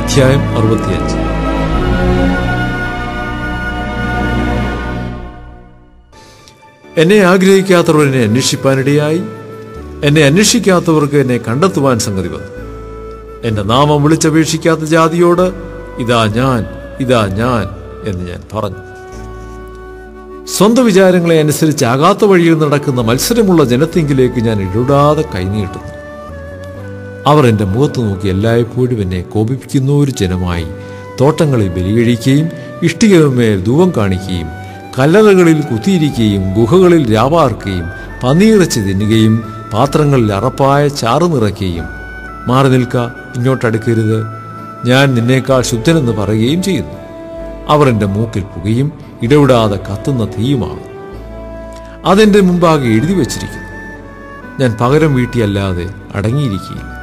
അധ്യായം 65. എന്നെ ആഗ്രഹിക്കാത്തവർ എന്നെ അന്വേഷിപ്പാനിടയായി, എന്നെ അന്വേഷിക്കാത്തവർക്ക് എന്നെ കണ്ടെത്തുവാൻ സംഗതി വന്നു. എന്റെ നാമം വിളിച്ചപേക്ഷിക്കാത്ത ജാതിയോട് ഇതാ ഞാൻ, ഇതാ ഞാൻ എന്ന് ഞാൻ പറഞ്ഞു. സ്വന്തം വിചാരങ്ങളെ അനുസരിച്ച് ആകാത്ത വഴിയിൽ നടക്കുന്ന മത്സരമുള്ള ജനത്തെങ്കിലേക്ക് ഞാൻ ഇടപെടാതെ കൈനീട്ടുന്നു. അവർ എൻ്റെ മുഖത്ത് നോക്കി എല്ലായ്പ്പോഴും എന്നെ കോപിപ്പിക്കുന്ന ഒരു ജനമായി തോട്ടങ്ങളിൽ ബലികഴിക്കുകയും ഇഷ്ടികമേൽ ധൂപം കാണിക്കുകയും കല്ലറകളിൽ കുത്തിയിരിക്കുകയും ഗുഹകളിൽ രാവാർക്കുകയും പന്നിയിറച്ചി തിന്നുകയും പാത്രങ്ങളിൽ അറപ്പായ ചാറ് നിറയ്ക്കുകയും മാറി നിൽക്ക, ഇങ്ങോട്ടടുക്കരുത്, ഞാൻ നിന്നേക്കാൾ ശുദ്ധനെന്ന് പറയുകയും ചെയ്യുന്നു. അവർ എൻ്റെ മൂക്കിൽ പുകയും ഇടവിടാതെ കത്തുന്ന തീയുമാണ്. അതെൻ്റെ മുമ്പാകെ എഴുതി വച്ചിരിക്കുന്നു. ഞാൻ പകരം വീട്ടിയല്ലാതെ അടങ്ങിയിരിക്കുകയില്ല.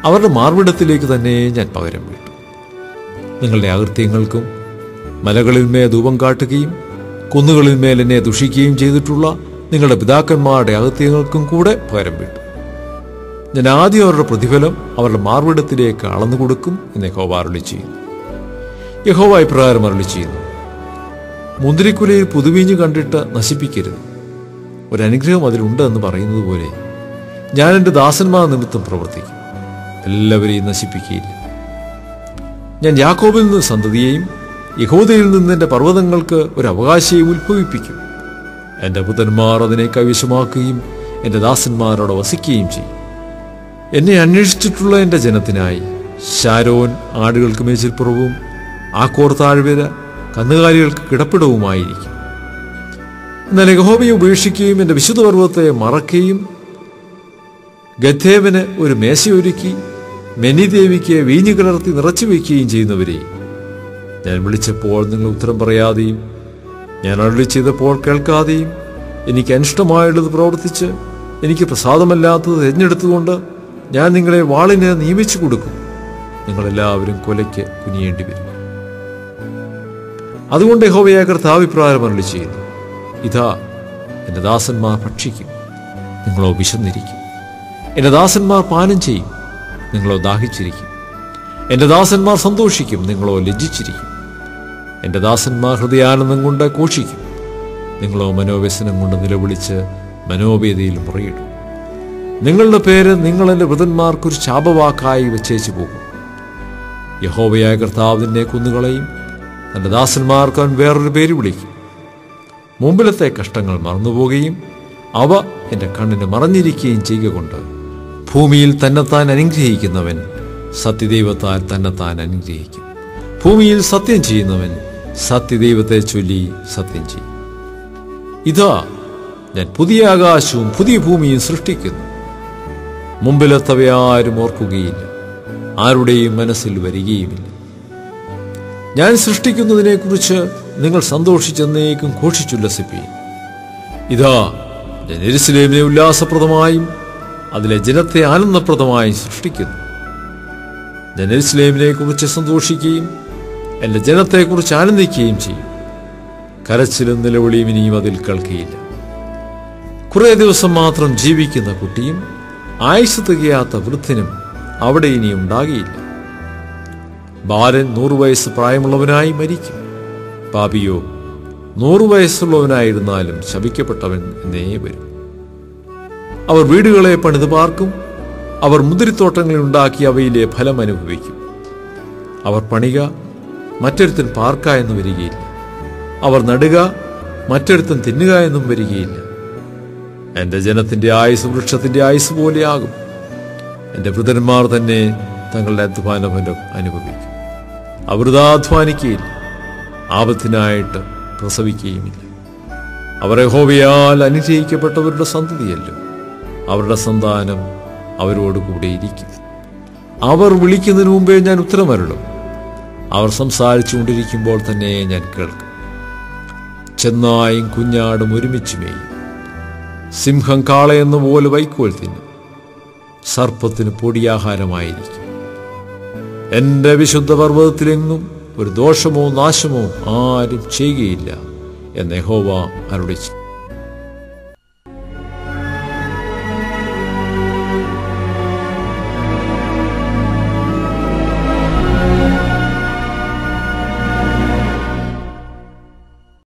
അവരുടെ മാർവിടത്തിലേക്ക് തന്നെ ഞാൻ പകരം വീട്ടു. നിങ്ങളുടെ അകൃത്യങ്ങൾക്കും മലകളിന്മേൽ ധൂപം കാട്ടുകയും കുന്നുകളിന്മേൽ എന്നെ ദുഷിക്കുകയും ചെയ്തിട്ടുള്ള നിങ്ങളുടെ പിതാക്കന്മാരുടെ അകൃത്യങ്ങൾക്കും കൂടെ പകരം വീട്ടു. ഞാൻ ആദ്യം അവരുടെ പ്രതിഫലം അവരുടെ മാർവിടത്തിലേക്ക് അളന്നു കൊടുക്കും എന്ന് യഹോവ അരുളി ചെയ്യുന്നു. യഹോവ ഇപ്രകാരം അരുളി ചെയ്യുന്നു: മുന്തിരിക്കുലയിൽ പുതുവീഞ്ഞ് കണ്ടിട്ട് നശിപ്പിക്കരുത്. ഒരനുഗ്രഹം അതിലുണ്ട് എന്ന് പറയുന്നത് പോലെ ഞാൻ എൻ്റെ ദാസന്മാർ നിമിത്തം പ്രവർത്തിക്കും, എല്ലാവരെയും നശിപ്പിക്കുകയില്ല. ഞാൻ യാക്കോബിൽ നിന്ന് സന്തതിയെയും യഹൂദയിൽ നിന്ന് എൻ്റെ പർവ്വതങ്ങൾക്ക് ഒരു അവകാശിയെയും ഉത്ഭവിപ്പിക്കും. എൻ്റെ പുത്രന്മാർ അതിനെ കൈവശമാക്കുകയും എൻ്റെ ദാസന്മാരോട് വസിക്കുകയും ചെയ്യും. എന്നെ അന്വേഷിച്ചിട്ടുള്ള എൻ്റെ ജനത്തിനായി ശാരോൻ ആടുകൾക്ക് മേച്ചിൽപ്പുറവും ആക്കോർ താഴ്വര കന്നുകാലികൾക്ക് കിടപ്പിടവുമായിരിക്കും. എന്നാൽ യഹോവയെ ഉപേക്ഷിക്കുകയും എൻ്റെ വിശുദ്ധ പർവ്വതത്തെ മറക്കുകയും ഗദ്ദേവന് ഒരു മേശയൊരുക്കി മെനിദേവിക്ക് വീഞ്ഞു കലർത്തി നിറച്ചു വയ്ക്കുകയും ചെയ്യുന്നവരെ ഞാൻ വിളിച്ചപ്പോൾ നിങ്ങൾ ഉത്തരം പറയാതെയും ഞാൻ അരുളി ചെയ്തപ്പോൾ കേൾക്കാതെയും എനിക്ക് അനിഷ്ടമായുള്ളത് പ്രവർത്തിച്ച് എനിക്ക് പ്രസാദമല്ലാത്തത് തിരഞ്ഞെടുത്തുകൊണ്ട് ഞാൻ നിങ്ങളെ വാളിന് നിയമിച്ചു കൊടുക്കും. നിങ്ങളെല്ലാവരും കൊലയ്ക്ക് കുനിയേണ്ടി വരും. അതുകൊണ്ട് യഹോവയായ കർത്താവ് ഇപ്രകാരം അരുളി ചെയ്യുന്നു: ഇതാ, എൻ്റെ ദാസന്മാർ ഭക്ഷിക്കും, നിങ്ങളോ വിശന്നിരിക്കും. എൻ്റെ ദാസന്മാർ പാനം ചെയ്യും, നിങ്ങളോ ദാഹിച്ചിരിക്കും. എൻ്റെ ദാസന്മാർ സന്തോഷിക്കും, നിങ്ങളോ ലജ്ജിച്ചിരിക്കും. എൻ്റെ ദാസന്മാർ ഹൃദയാനന്ദം കൊണ്ട് ഘോഷിക്കും, നിങ്ങളോ മനോവ്യസനം കൊണ്ട് നിലവിളിച്ച് മനോവേദിയിൽ മുറയിടും. നിങ്ങളുടെ പേര് നിങ്ങൾ എൻ്റെ വൃതന്മാർക്കൊരു ശാപവാക്കായി വെച്ചേച്ചു പോകും. യഹോവയായ കർത്താവ് നിന്നെ കുന്നുകളയും, തൻ്റെ ദാസന്മാർക്ക് അവൻ വേറൊരു പേര് വിളിക്കും. മുമ്പിലത്തെ കഷ്ടങ്ങൾ മറന്നുപോകുകയും അവ എൻ്റെ കണ്ണിന് മറഞ്ഞിരിക്കുകയും ചെയ്യുക കൊണ്ട് ഭൂമിയിൽ തന്നെത്താൻ അനുഗ്രഹിക്കുന്നവൻ സത്യദൈവത്താൽ തന്നെത്താൻ അനുഗ്രഹിക്കും. ഭൂമിയിൽ സത്യം ചെയ്യുന്നവൻ സത്യദൈവത്തെ ചൊല്ലി സത്യം ചെയ്യും. ഇതാ, ഞാൻ പുതിയ ആകാശവും പുതിയ ഭൂമിയും സൃഷ്ടിക്കുന്നു. മുമ്പിലെത്തവയാരും ഓർക്കുകയില്ല, ആരുടെയും മനസ്സിൽ വരികയുമില്ല. ഞാൻ സൃഷ്ടിക്കുന്നതിനെക്കുറിച്ച് നിങ്ങൾ സന്തോഷിച്ചെന്നേക്കും ഘോഷിച്ചുല്ലസിപ്പീൻ. ഇതാ, ഞാൻ യെരൂശലേമിനെ ഉല്ലാസപ്രദമായും അതിലെ ജനത്തെ ആനന്ദപ്രദമായും സൃഷ്ടിക്കുന്നു. ഞാൻ യെരൂശലേമിനെ കുറിച്ച് സന്തോഷിക്കുകയും എൻ്റെ ജനത്തെക്കുറിച്ച് ആനന്ദിക്കുകയും ചെയ്യും. കരച്ചിലും നിലവിളിയും ഇനിയും അതിൽ കേൾക്കുകയില്ല. കുറേ ദിവസം മാത്രം ജീവിക്കുന്ന കുട്ടിയും ആയുസ് തികയാത്ത വൃദ്ധനും അവിടെ ഇനി ഉണ്ടാകുകയില്ല. ബാലൻ 100 വയസ്സ് പ്രായമുള്ളവനായി മരിക്കും. പാപിയോ 100 വയസ്സുള്ളവനായിരുന്നാലും ശപിക്കപ്പെട്ടവൻ എന്നേ വരും. അവർ വീടുകളെ പണിത് പാർക്കും, അവർ മുന്തിരിത്തോട്ടങ്ങളിൽ ഉണ്ടാക്കി അവയിലെ ഫലം അനുഭവിക്കും. അവർ പണിക, മറ്റൊരുത്തൻ പാർക്ക എന്ന് വരികയില്ല. അവർ നടുക, മറ്റൊരുത്തൻ തിന്നുക എന്നും വരികയില്ല. എൻ്റെ ജനത്തിൻ്റെ ആയുസ് വൃക്ഷത്തിൻ്റെ ആയുസ് പോലെയാകും. എൻ്റെ വൃതന്മാർ തന്നെ തങ്ങളുടെ അധ്വാനഫലം അനുഭവിക്കും. അവർ അധ്വാനിക്കുകയില്ല, ആപത്തിനായിട്ട് പ്രസവിക്കുകയുമില്ല. അവർ യഹോവയാൽ അനുഗ്രഹിക്കപ്പെട്ടവരുടെ സന്തതിയല്ലോ. അവരുടെ സന്താനം അവരോടുകൂടെ ഇരിക്കും. അവർ വിളിക്കുന്നതിന് മുമ്പേ ഞാൻ ഉത്തരമരുളും. അവർ സംസാരിച്ചുകൊണ്ടിരിക്കുമ്പോൾ തന്നെ ഞാൻ കേൾക്കും. ചെന്നായും കുഞ്ഞാടും ഒരുമിച്ച് മേയും. സിംഹം കാളയെന്ന പോലെ വൈക്കോൽ തിന്നും. സർപ്പത്തിന് പൊടിയാഹാരമായിരിക്കും. എൻ്റെ വിശുദ്ധ പർവ്വതത്തിലെങ്ങും ഒരു ദോഷമോ നാശമോ ആരും ചെയ്യുകയില്ല എന്ന് യഹോവ അരുളിച്ചു.